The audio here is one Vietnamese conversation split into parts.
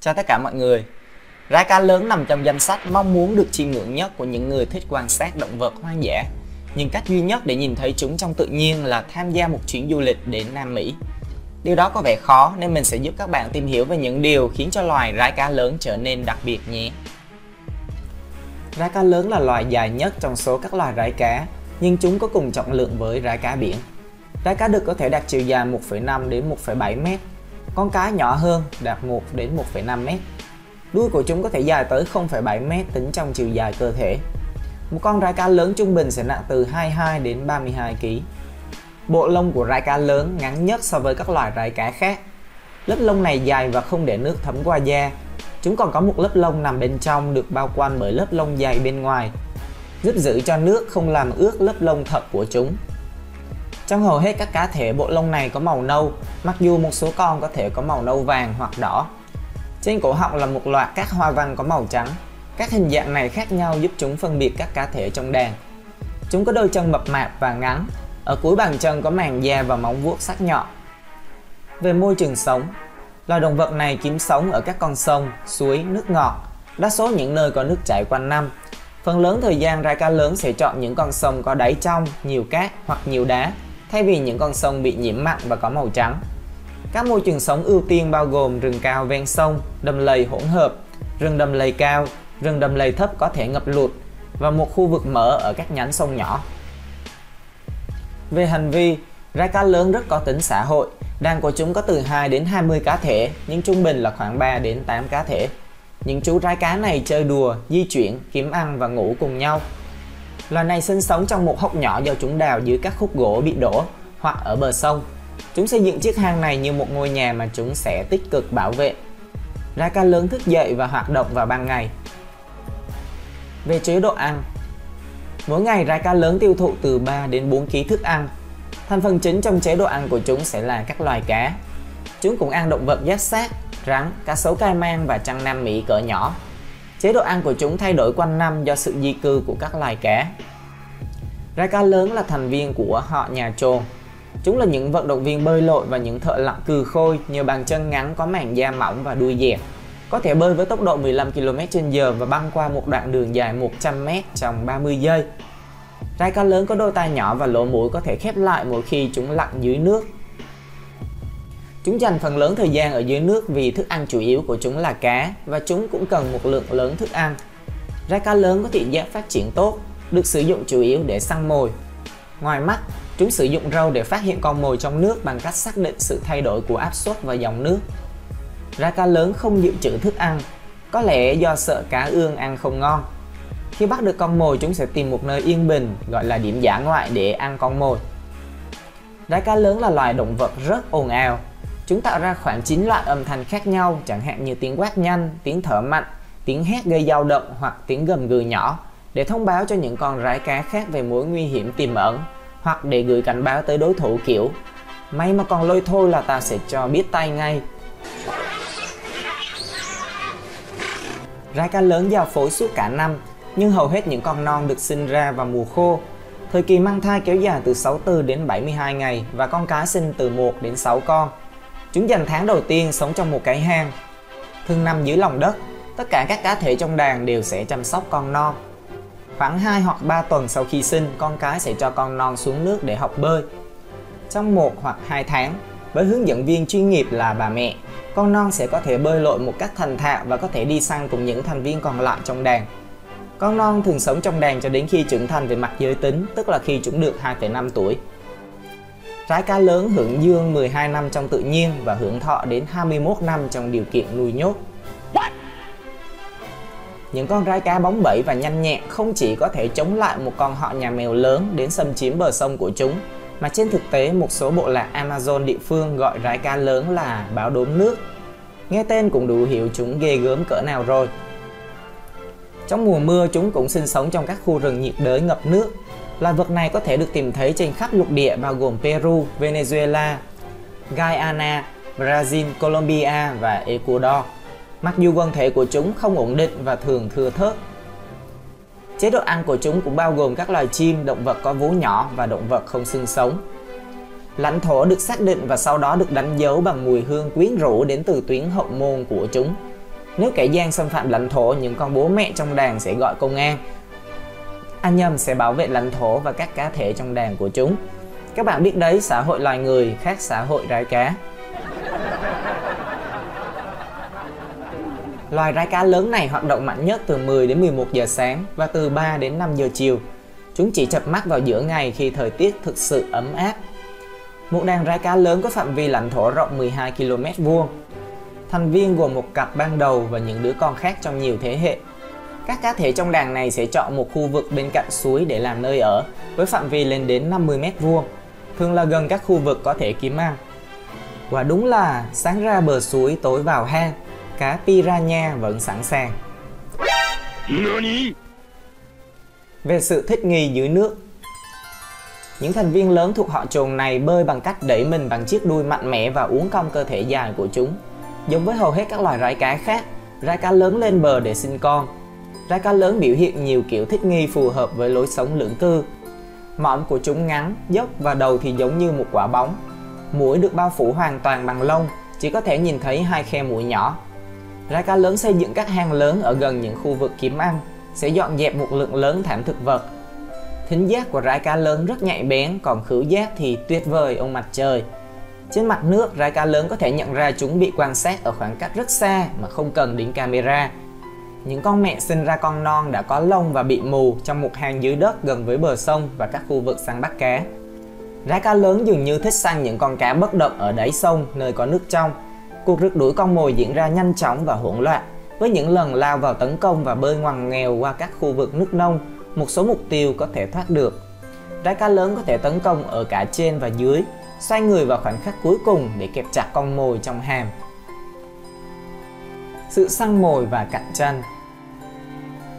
Chào tất cả mọi người. Rái cá lớn nằm trong danh sách mong muốn được chiêm ngưỡng nhất của những người thích quan sát động vật hoang dã. Nhưng cách duy nhất để nhìn thấy chúng trong tự nhiên là tham gia một chuyến du lịch đến Nam Mỹ. Điều đó có vẻ khó nên mình sẽ giúp các bạn tìm hiểu về những điều khiến cho loài rái cá lớn trở nên đặc biệt nhé. Rái cá lớn là loài dài nhất trong số các loài rái cá, nhưng chúng có cùng trọng lượng với rái cá biển. Rái cá đực có thể đạt chiều dài 1,5 đến 1,7 m, con cái nhỏ hơn đạt 1 đến 1,5 m. Đuôi của chúng có thể dài tới 0,7 m tính trong chiều dài cơ thể. Một con rái cá lớn trung bình sẽ nặng từ 22 đến 32 kg. Bộ lông của rái cá lớn ngắn nhất so với các loài rái cá khác. Lớp lông này dài và không để nước thấm qua da. Chúng còn có một lớp lông nằm bên trong được bao quanh bởi lớp lông dày bên ngoài, giúp giữ cho nước không làm ướt lớp lông thật của chúng. Trong hầu hết các cá thể, bộ lông này có màu nâu, mặc dù một số con có thể có màu nâu vàng hoặc đỏ. Trên cổ họng là một loạt các hoa văn có màu trắng. Các hình dạng này khác nhau giúp chúng phân biệt các cá thể trong đàn. Chúng có đôi chân mập mạp và ngắn. Ở cuối bàn chân có màng da và móng vuốt sắc nhọn. Về môi trường sống, loài động vật này kiếm sống ở các con sông, suối, nước ngọt, đa số những nơi có nước chảy quanh năm. Phần lớn thời gian, rái cá lớn sẽ chọn những con sông có đáy trong, nhiều cát hoặc nhiều đá, thay vì những con sông bị nhiễm mặn và có màu trắng. Các môi trường sống ưu tiên bao gồm rừng cao ven sông, đầm lầy hỗn hợp, rừng đầm lầy cao, rừng đầm lầy thấp có thể ngập lụt và một khu vực mở ở các nhánh sông nhỏ. Về hành vi, rái cá lớn rất có tính xã hội. Đàn của chúng có từ 2 đến 20 cá thể, nhưng trung bình là khoảng 3 đến 8 cá thể. Những chú rái cá này chơi đùa, di chuyển, kiếm ăn và ngủ cùng nhau. Loài này sinh sống trong một hốc nhỏ do chúng đào dưới các khúc gỗ bị đổ hoặc ở bờ sông. Chúng xây dựng chiếc hang này như một ngôi nhà mà chúng sẽ tích cực bảo vệ. Rái cá lớn thức dậy và hoạt động vào ban ngày. Về chế độ ăn, mỗi ngày rái cá lớn tiêu thụ từ 3 đến 4 kg thức ăn. Thành phần chính trong chế độ ăn của chúng sẽ là các loài cá. Chúng cũng ăn động vật giáp xác, rắn, cá sấu cai mang và trăng Nam Mỹ cỡ nhỏ. Chế độ ăn của chúng thay đổi quanh năm do sự di cư của các loài cá. Rái cá lớn là thành viên của họ nhà trồn. Chúng là những vận động viên bơi lội và những thợ lặn cừ khôi nhờ bàn chân ngắn có màng da mỏng và đuôi dẹt. Có thể bơi với tốc độ 15 km/h và băng qua một đoạn đường dài 100 m trong 30 giây. Rái cá lớn có đôi tai nhỏ và lỗ mũi có thể khép lại mỗi khi chúng lặn dưới nước. Chúng dành phần lớn thời gian ở dưới nước vì thức ăn chủ yếu của chúng là cá và chúng cũng cần một lượng lớn thức ăn. Rái cá lớn có thị giác phát triển tốt, được sử dụng chủ yếu để săn mồi. Ngoài mắt, chúng sử dụng râu để phát hiện con mồi trong nước bằng cách xác định sự thay đổi của áp suất và dòng nước. Rái cá lớn không dự trữ thức ăn, có lẽ do sợ cá ương ăn không ngon. Khi bắt được con mồi, chúng sẽ tìm một nơi yên bình, gọi là điểm dã ngoại để ăn con mồi. Rái cá lớn là loài động vật rất ồn ào. Chúng tạo ra khoảng 9 loại âm thanh khác nhau, chẳng hạn như tiếng quát nhanh, tiếng thở mạnh, tiếng hét gây dao động hoặc tiếng gầm gừ nhỏ, để thông báo cho những con rái cá khác về mối nguy hiểm tiềm ẩn, hoặc để gửi cảnh báo tới đối thủ kiểu "May mà còn lôi thôi là ta sẽ cho biết tay ngay". Rái cá lớn giao phối suốt cả năm, nhưng hầu hết những con non được sinh ra vào mùa khô. Thời kỳ mang thai kéo dài từ 64 đến 72 ngày và con cái sinh từ 1 đến 6 con. Chúng dành tháng đầu tiên sống trong một cái hang, thường nằm dưới lòng đất. Tất cả các cá thể trong đàn đều sẽ chăm sóc con non. Khoảng 2 hoặc 3 tuần sau khi sinh, con cái sẽ cho con non xuống nước để học bơi. Trong 1 hoặc 2 tháng, với hướng dẫn viên chuyên nghiệp là bà mẹ, con non sẽ có thể bơi lội một cách thành thạo và có thể đi săn cùng những thành viên còn lại trong đàn. Con non thường sống trong đàn cho đến khi trưởng thành về mặt giới tính, tức là khi chúng được 2,5 tuổi. Rái cá lớn hưởng dương 12 năm trong tự nhiên và hưởng thọ đến 21 năm trong điều kiện nuôi nhốt. Những con rái cá bóng bẩy và nhanh nhẹn không chỉ có thể chống lại một con họ nhà mèo lớn đến xâm chiếm bờ sông của chúng, mà trên thực tế một số bộ lạc Amazon địa phương gọi rái cá lớn là báo đốm nước. Nghe tên cũng đủ hiểu chúng ghê gớm cỡ nào rồi. Trong mùa mưa, chúng cũng sinh sống trong các khu rừng nhiệt đới ngập nước. Loài vật này có thể được tìm thấy trên khắp lục địa bao gồm Peru, Venezuela, Guyana, Brazil, Colombia và Ecuador. Mặc dù quần thể của chúng không ổn định và thường thưa thớt. Chế độ ăn của chúng cũng bao gồm các loài chim, động vật có vú nhỏ và động vật không xương sống. Lãnh thổ được xác định và sau đó được đánh dấu bằng mùi hương quyến rũ đến từ tuyến hậu môn của chúng. Nếu kẻ gian xâm phạm lãnh thổ, những con bố mẹ trong đàn sẽ gọi công an. Sẽ bảo vệ lãnh thổ và các cá thể trong đàn của chúng. Các bạn biết đấy, xã hội loài người khác xã hội rái cá. Loài rái cá lớn này hoạt động mạnh nhất từ 10 đến 11 giờ sáng và từ 3 đến 5 giờ chiều. Chúng chỉ chợp mắt vào giữa ngày khi thời tiết thực sự ấm áp. Một đàn rái cá lớn có phạm vi lãnh thổ rộng 12 km vuông. Thành viên gồm một cặp ban đầu và những đứa con khác trong nhiều thế hệ. Các cá thể trong đàn này sẽ chọn một khu vực bên cạnh suối để làm nơi ở, với phạm vi lên đến 50 m vuông, thường là gần các khu vực có thể kiếm ăn. Quả đúng là sáng ra bờ suối tối vào hang, cá piranha vẫn sẵn sàng. Về sự thích nghi dưới nước, những thành viên lớn thuộc họ trồn này bơi bằng cách đẩy mình bằng chiếc đuôi mạnh mẽ và uốn cong cơ thể dài của chúng. Giống với hầu hết các loài rái cá khác, rái cá lớn lên bờ để sinh con. Rái cá lớn biểu hiện nhiều kiểu thích nghi phù hợp với lối sống lưỡng cư. Mõm của chúng ngắn, dốc và đầu thì giống như một quả bóng. Mũi được bao phủ hoàn toàn bằng lông, chỉ có thể nhìn thấy 2 khe mũi nhỏ. Rái cá lớn xây dựng các hang lớn ở gần những khu vực kiếm ăn, sẽ dọn dẹp một lượng lớn thảm thực vật. Thính giác của rái cá lớn rất nhạy bén, còn khứu giác thì tuyệt vời ông mặt trời. Trên mặt nước, rái cá lớn có thể nhận ra chúng bị quan sát ở khoảng cách rất xa mà không cần đến camera. Những con mẹ sinh ra con non đã có lông và bị mù trong một hang dưới đất gần với bờ sông và các khu vực săn bắt cá. Rái cá lớn dường như thích săn những con cá bất động ở đáy sông nơi có nước trong. Cuộc rượt đuổi con mồi diễn ra nhanh chóng và hỗn loạn, với những lần lao vào tấn công và bơi ngoằn nghèo qua các khu vực nước nông. Một số mục tiêu có thể thoát được. Rái cá lớn có thể tấn công ở cả trên và dưới, xoay người vào khoảnh khắc cuối cùng để kẹp chặt con mồi trong hàm. Sự săn mồi và cạnh tranh.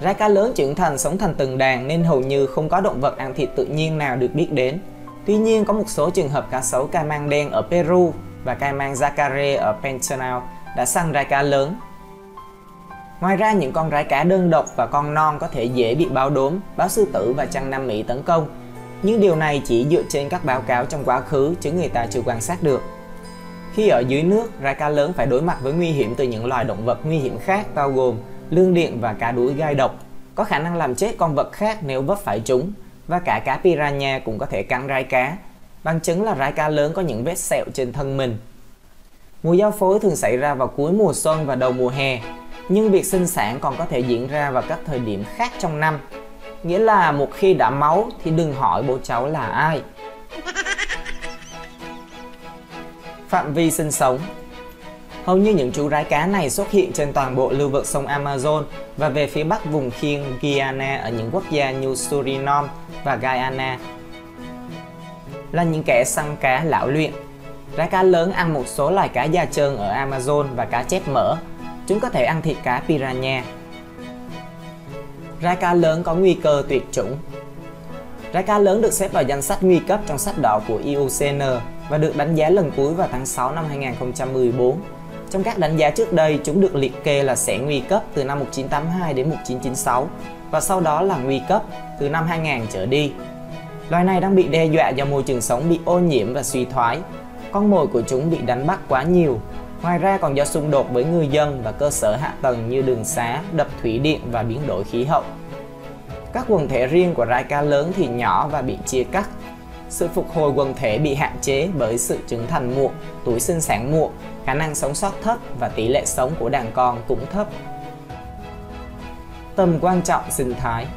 Rái cá lớn trưởng thành sống thành từng đàn nên hầu như không có động vật ăn thịt tự nhiên nào được biết đến. Tuy nhiên, có một số trường hợp cá sấu caiman đen ở Peru và caiman jacare ở Pantanal đã săn rái cá lớn. Ngoài ra, những con rái cá đơn độc và con non có thể dễ bị báo đốm, báo sư tử và chăn Nam Mỹ tấn công. Nhưng điều này chỉ dựa trên các báo cáo trong quá khứ chứ người ta chưa quan sát được. Khi ở dưới nước, rái cá lớn phải đối mặt với nguy hiểm từ những loài động vật nguy hiểm khác bao gồm lươn điện và cá đuối gai độc, có khả năng làm chết con vật khác nếu vấp phải chúng, và cả cá piranha cũng có thể cắn rái cá. Bằng chứng là rái cá lớn có những vết sẹo trên thân mình. Mùa giao phối thường xảy ra vào cuối mùa xuân và đầu mùa hè, nhưng việc sinh sản còn có thể diễn ra vào các thời điểm khác trong năm. Nghĩa là một khi đã máu thì đừng hỏi bố cháu là ai. Phạm vi sinh sống. Hầu như những chú rái cá này xuất hiện trên toàn bộ lưu vực sông Amazon và về phía bắc vùng khiên Guyana ở những quốc gia như Suriname và Guyana. Là những kẻ săn cá lão luyện, rái cá lớn ăn một số loài cá da trơn ở Amazon và cá chép mỡ. Chúng có thể ăn thịt cá piranha. Rái cá lớn có nguy cơ tuyệt chủng. Rái cá lớn được xếp vào danh sách nguy cấp trong sách đỏ của IUCN và được đánh giá lần cuối vào tháng 6 năm 2014. Trong các đánh giá trước đây, chúng được liệt kê là sẽ nguy cấp từ năm 1982 đến 1996 và sau đó là nguy cấp từ năm 2000 trở đi. Loài này đang bị đe dọa do môi trường sống bị ô nhiễm và suy thoái. Con mồi của chúng bị đánh bắt quá nhiều. Ngoài ra còn do xung đột với ngư dân và cơ sở hạ tầng như đường xá, đập thủy điện và biến đổi khí hậu. Các quần thể riêng của rái cá lớn thì nhỏ và bị chia cắt. Sự phục hồi quần thể bị hạn chế bởi sự trưởng thành muộn, tuổi sinh sản muộn, khả năng sống sót thấp và tỷ lệ sống của đàn con cũng thấp. Tầm quan trọng sinh thái.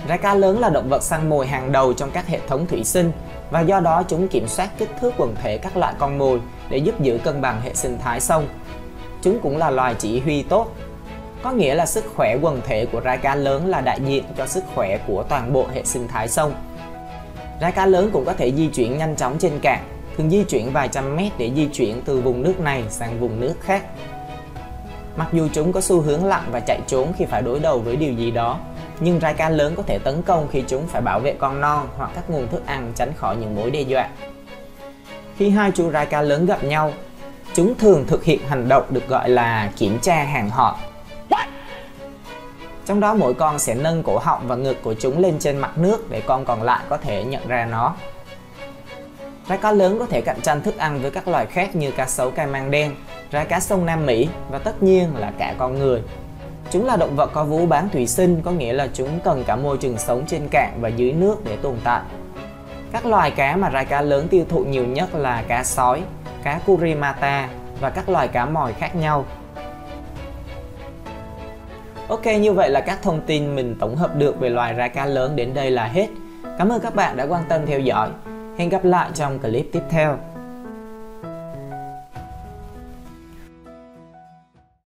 Rái cá lớn là động vật săn mồi hàng đầu trong các hệ thống thủy sinh và do đó chúng kiểm soát kích thước quần thể các loại con mồi để giúp giữ cân bằng hệ sinh thái sông. Chúng cũng là loài chỉ huy tốt. Có nghĩa là sức khỏe quần thể của rái cá lớn là đại diện cho sức khỏe của toàn bộ hệ sinh thái sông. Rái cá lớn cũng có thể di chuyển nhanh chóng trên cạn, thường di chuyển vài trăm mét để di chuyển từ vùng nước này sang vùng nước khác. Mặc dù chúng có xu hướng lặn và chạy trốn khi phải đối đầu với điều gì đó, nhưng rái cá lớn có thể tấn công khi chúng phải bảo vệ con non hoặc các nguồn thức ăn tránh khỏi những mối đe dọa. Khi hai chú rái cá lớn gặp nhau, chúng thường thực hiện hành động được gọi là kiểm tra hàng họ. Trong đó mỗi con sẽ nâng cổ họng và ngực của chúng lên trên mặt nước để con còn lại có thể nhận ra nó. Rái cá lớn có thể cạnh tranh thức ăn với các loài khác như cá sấu caiman đen, rái cá sông Nam Mỹ và tất nhiên là cả con người. Chúng là động vật có vú bán thủy sinh, có nghĩa là chúng cần cả môi trường sống trên cạn và dưới nước để tồn tại. Các loài cá mà rái cá lớn tiêu thụ nhiều nhất là cá sói, cá Kurimata và các loài cá mòi khác nhau. Ok, như vậy là các thông tin mình tổng hợp được về loài rái cá lớn đến đây là hết. Cảm ơn các bạn đã quan tâm theo dõi. Hẹn gặp lại trong clip tiếp theo.